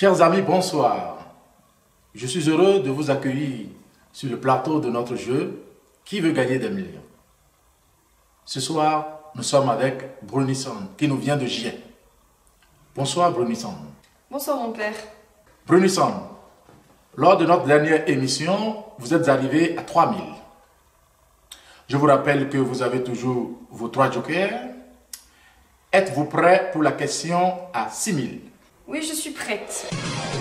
Chers amis, bonsoir. Je suis heureux de vous accueillir sur le plateau de notre jeu Qui veut gagner des millions. Ce soir, nous sommes avec Brunisson qui nous vient de Gien. Bonsoir Brunisson. Bonsoir mon père. Brunisson, lors de notre dernière émission, vous êtes arrivé à 3000. Je vous rappelle que vous avez toujours vos 3 jokers. Êtes-vous prêt pour la question à 6000? Oui, je suis prête.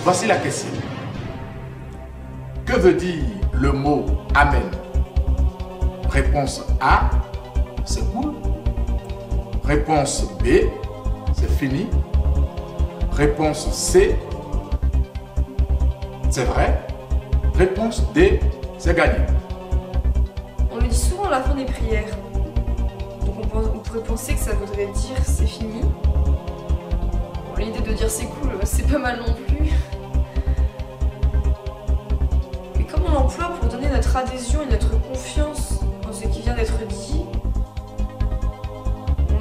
Voici la question. Que veut dire le mot Amen? Réponse A, c'est cool. Réponse B, c'est fini. Réponse C, c'est vrai. Réponse D, c'est gagné. On le dit souvent à la fin des prières. Donc on pourrait penser que ça voudrait dire c'est fini. Bon, l'idée de dire c'est cool, c'est pas mal non plus. Mais comme on l'emploie pour donner notre adhésion et notre confiance en ce qui vient d'être dit,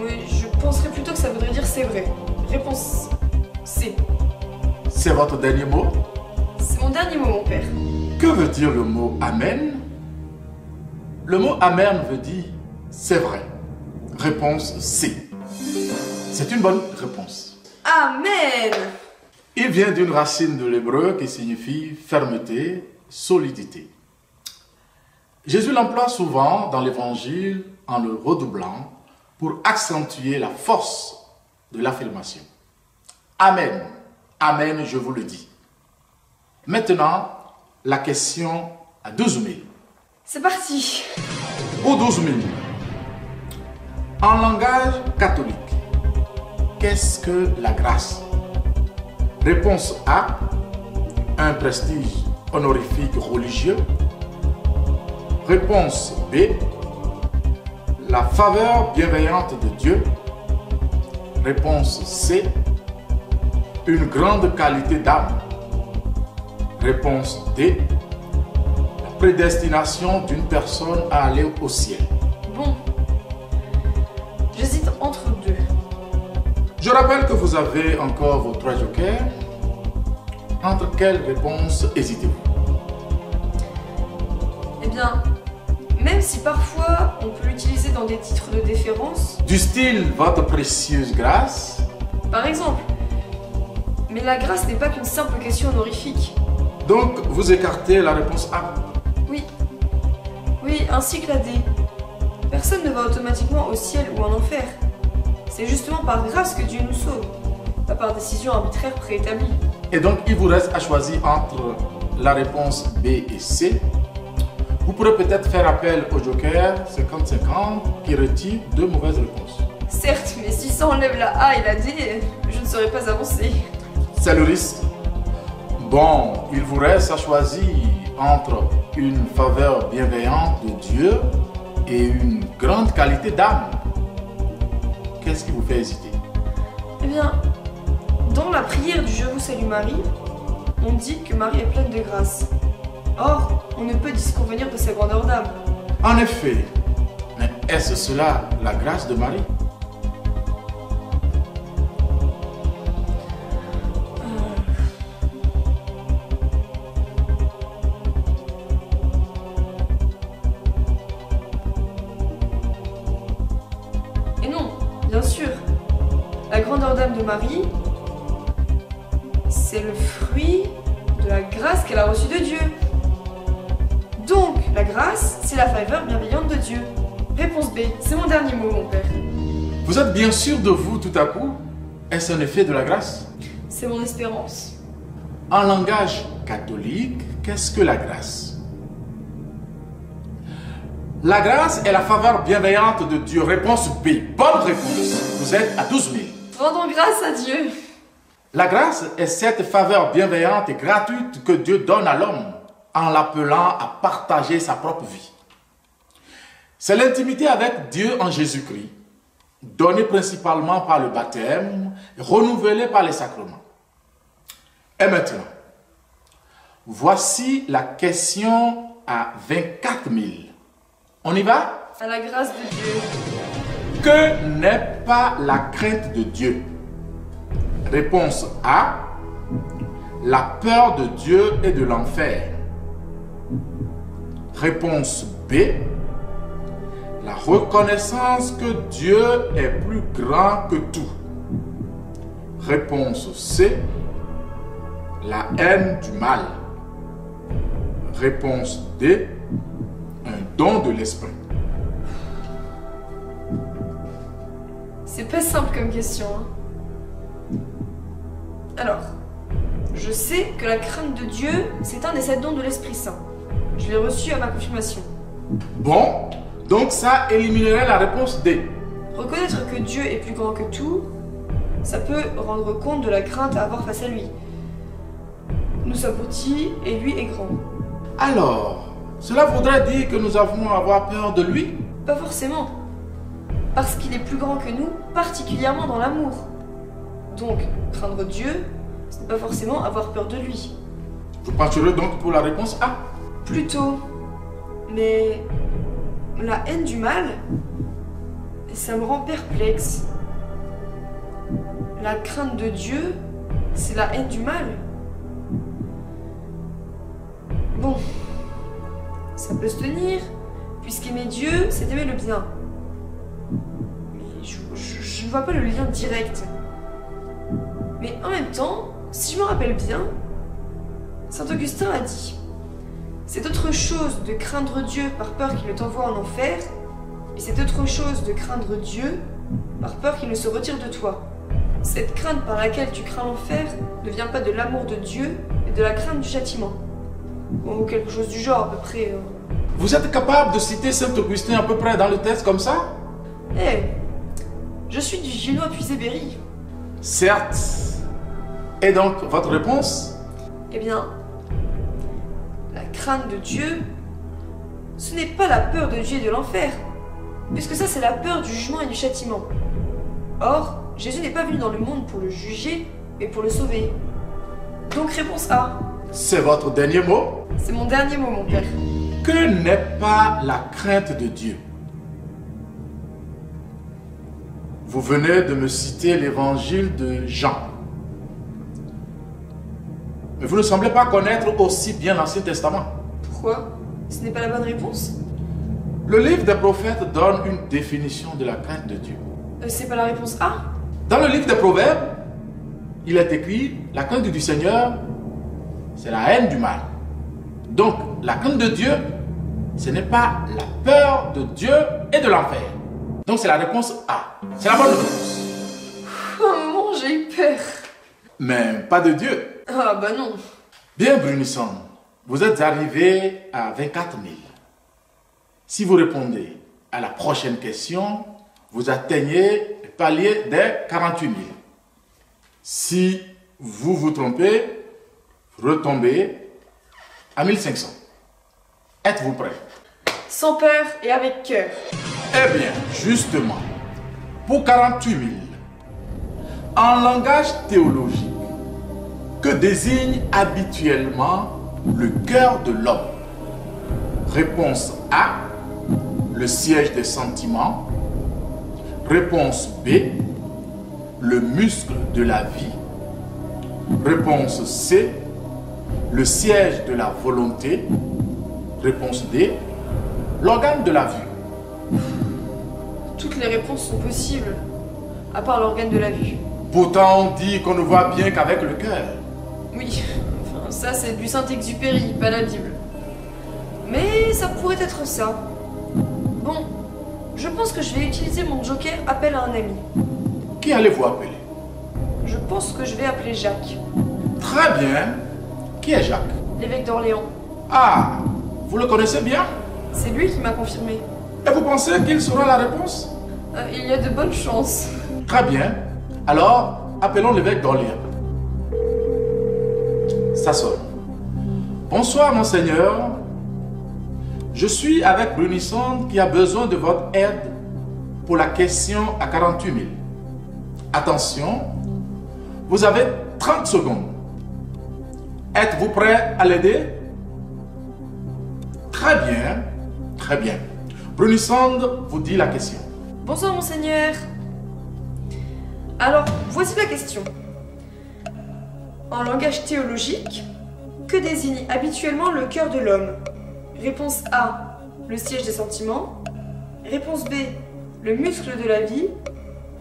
oui, je penserais plutôt que ça voudrait dire c'est vrai. Réponse C. C'est votre dernier mot? C'est mon dernier mot, mon père. Que veut dire le mot Amen? Le mot Amen veut dire c'est vrai. Réponse C. C'est une bonne réponse. Amen. Il vient d'une racine de l'hébreu qui signifie fermeté, solidité. Jésus l'emploie souvent dans l'évangile en le redoublant pour accentuer la force de l'affirmation. Amen. Amen, je vous le dis. Maintenant, la question à 12 000. C'est parti. Pour 12 000. En langage catholique, qu'est-ce que la grâce? Réponse A, un prestige honorifique religieux. Réponse B, la faveur bienveillante de Dieu. Réponse C, une grande qualité d'âme. Réponse D, la prédestination d'une personne à aller au ciel. Bon, j'hésite entre deux. Je rappelle que vous avez encore vos 3 jokers. Entre quelles réponses hésitez-vous? Eh bien, même si parfois on peut l'utiliser dans des titres de déférence, Du style votre précieuse grâce. par exemple, mais la grâce n'est pas qu'une simple question honorifique. Donc vous écartez la réponse A. Oui, ainsi que la D. Personne ne va automatiquement au ciel ou en enfer. C'est justement par grâce que Dieu nous sauve, pas par décision arbitraire préétablie. Et donc il vous reste à choisir entre la réponse B et C. Vous pourrez peut-être faire appel au joker 50-50 qui retire 2 mauvaises réponses. Certes, mais si ça enlève la A et la D, je ne saurais pas avancer. C'est le risque. Bon, il vous reste à choisir entre une faveur bienveillante de Dieu et une grande qualité d'âme. Qu'est-ce qui vous fait hésiter? Eh bien, dans la prière du Je vous salue Marie, on dit que Marie est pleine de grâce. Or, on ne peut disconvenir de sa grandeur d'âme. En effet, mais est-ce cela la grâce de Marie? Et non, bien sûr, la grandeur d'âme de Marie, c'est le fruit de la grâce qu'elle a reçue de Dieu. Donc, la grâce, c'est la faveur bienveillante de Dieu. Réponse B, c'est mon dernier mot, mon père. Vous êtes bien sûr de vous tout à coup? Est-ce un effet de la grâce? C'est mon espérance. En langage catholique, qu'est-ce que la grâce? La grâce est la faveur bienveillante de Dieu. Réponse B. Bonne réponse. Vous êtes à 12 000. Rendons grâce à Dieu. La grâce est cette faveur bienveillante et gratuite que Dieu donne à l'homme en l'appelant à partager sa propre vie. C'est l'intimité avec Dieu en Jésus-Christ, donnée principalement par le baptême, renouvelée par les sacrements. Et maintenant, voici la question à 24 000. On y va? À la grâce de Dieu. Que n'est pas la crainte de Dieu? Réponse A, la peur de Dieu et de l'enfer. Réponse B, la reconnaissance que Dieu est plus grand que tout. Réponse C, la haine du mal. Réponse D, un don de l'esprit. C'est pas simple comme question. Alors, je sais que la crainte de Dieu, c'est un des 7 dons de l'Esprit Saint. Je l'ai reçu à ma confirmation. Bon, donc ça éliminerait la réponse D. Reconnaître que Dieu est plus grand que tout, ça peut rendre compte de la crainte à avoir face à lui. Nous sommes petits et lui est grand. Alors, cela voudrait dire que nous avons à avoir peur de lui? Pas forcément. Parce qu'il est plus grand que nous, particulièrement dans l'amour. Donc, craindre Dieu, ce n'est pas forcément avoir peur de lui. Vous pencherez donc pour la réponse A? Plutôt. Mais la haine du mal, ça me rend perplexe. La crainte de Dieu, c'est la haine du mal. Bon, ça peut se tenir, puisqu'aimer Dieu, c'est aimer le bien. Mais je ne vois pas le lien direct. Mais en même temps, si je me rappelle bien, Saint Augustin a dit: c'est autre chose de craindre Dieu par peur qu'il ne t'envoie en enfer, et c'est autre chose de craindre Dieu par peur qu'il ne se retire de toi. Cette crainte par laquelle tu crains l'enfer ne vient pas de l'amour de Dieu, mais de la crainte du châtiment. Ou quelque chose du genre, à peu près. Vous êtes capable de citer Saint Augustin à peu près dans le texte comme ça? Eh, je suis du Génois Puisébéry. Certes. Et donc, votre réponse? Eh bien, la crainte de Dieu, ce n'est pas la peur de Dieu et de l'enfer, puisque ça c'est la peur du jugement et du châtiment. Or, Jésus n'est pas venu dans le monde pour le juger, mais pour le sauver. Donc réponse A. C'est votre dernier mot? C'est mon dernier mot, mon père. Que n'est pas la crainte de Dieu? Vous venez de me citer l'évangile de Jean. Mais vous ne semblez pas connaître aussi bien l'Ancien Testament. Pourquoi? Ce n'est pas la bonne réponse? Le livre des prophètes donne une définition de la crainte de Dieu. C'est pas la réponse A? Dans le livre des Proverbes, il est écrit: la crainte du Seigneur, c'est la haine du mal. Donc, la crainte de Dieu, ce n'est pas la peur de Dieu et de l'enfer. Donc, c'est la réponse A. C'est la bonne réponse. Oh maman, j'ai eu peur. Mais pas de Dieu. Ah bah non. Bien, Brunisson, vous êtes arrivé à 24 000. Si vous répondez à la prochaine question, vous atteignez le palier des 48 000. Si vous vous trompez, retombez à 1500. Êtes-vous prêts? Sans peur et avec cœur. Eh bien, justement, pour 48 000, en langage théologique, que désigne habituellement le cœur de l'homme? Réponse A, le siège des sentiments. Réponse B, le muscle de la vie. Réponse C, le siège de la volonté. Réponse D, l'organe de la vue. Toutes les réponses sont possibles, à part l'organe de la vue. Pourtant, on dit qu'on ne voit bien qu'avec le cœur. Oui, enfin, ça c'est du Saint-Exupéry, pas la Bible. Mais ça pourrait être ça. Bon, je pense que je vais utiliser mon joker appel à un ami. Qui allez-vous appeler? Je pense que je vais appeler Jacques. Très bien. Qui est Jacques? L'évêque d'Orléans. Ah, vous le connaissez bien? C'est lui qui m'a confirmé. Et vous pensez qu'il saura la réponse? Il y a de bonnes chances. Très bien. Alors, appelons l'évêque d'Orléans. Ça sonne. Bonsoir, monseigneur. Je suis avec Brunisson qui a besoin de votre aide pour la question à 48 000. Attention, vous avez 30 secondes. Êtes-vous prêt à l'aider? Très bien, très bien. Brunisson vous dit la question. Bonsoir, monseigneur. Alors, voici la question. En langage théologique, que désigne habituellement le cœur de l'homme? Réponse A, le siège des sentiments. Réponse B, le muscle de la vie.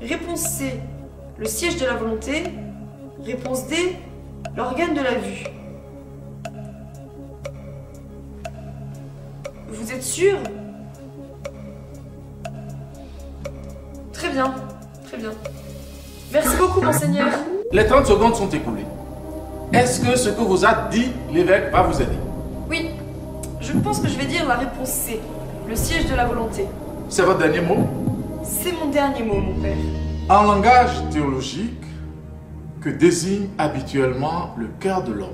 Réponse C, le siège de la volonté. Réponse D, l'organe de la vue. Vous êtes sûr? Très bien, très bien. Merci beaucoup, monseigneur. Les 30 secondes sont écoulées. Est-ce que ce que vous a dit l'évêque va vous aider? Oui, je pense que je vais dire la réponse C, le siège de la volonté. C'est votre dernier mot? C'est mon dernier mot, mon père. En langage théologique, que désigne habituellement le cœur de l'homme?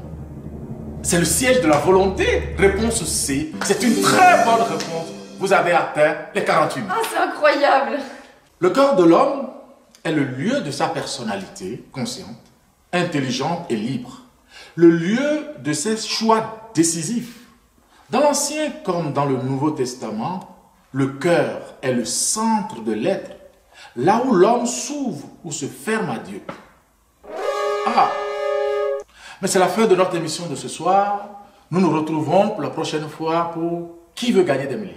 C'est le siège de la volonté. Réponse C. C'est une très bonne réponse. Vous avez atteint les 48 000. Ah, c'est incroyable! Le cœur de l'homme est le lieu de sa personnalité consciente, intelligente et libre. Le lieu de ses choix décisifs. Dans l'Ancien comme dans le Nouveau Testament, le cœur est le centre de l'être, là où l'homme s'ouvre ou se ferme à Dieu. Ah! Mais c'est la fin de notre émission de ce soir. Nous nous retrouvons pour la prochaine fois pour Qui veut gagner des millions?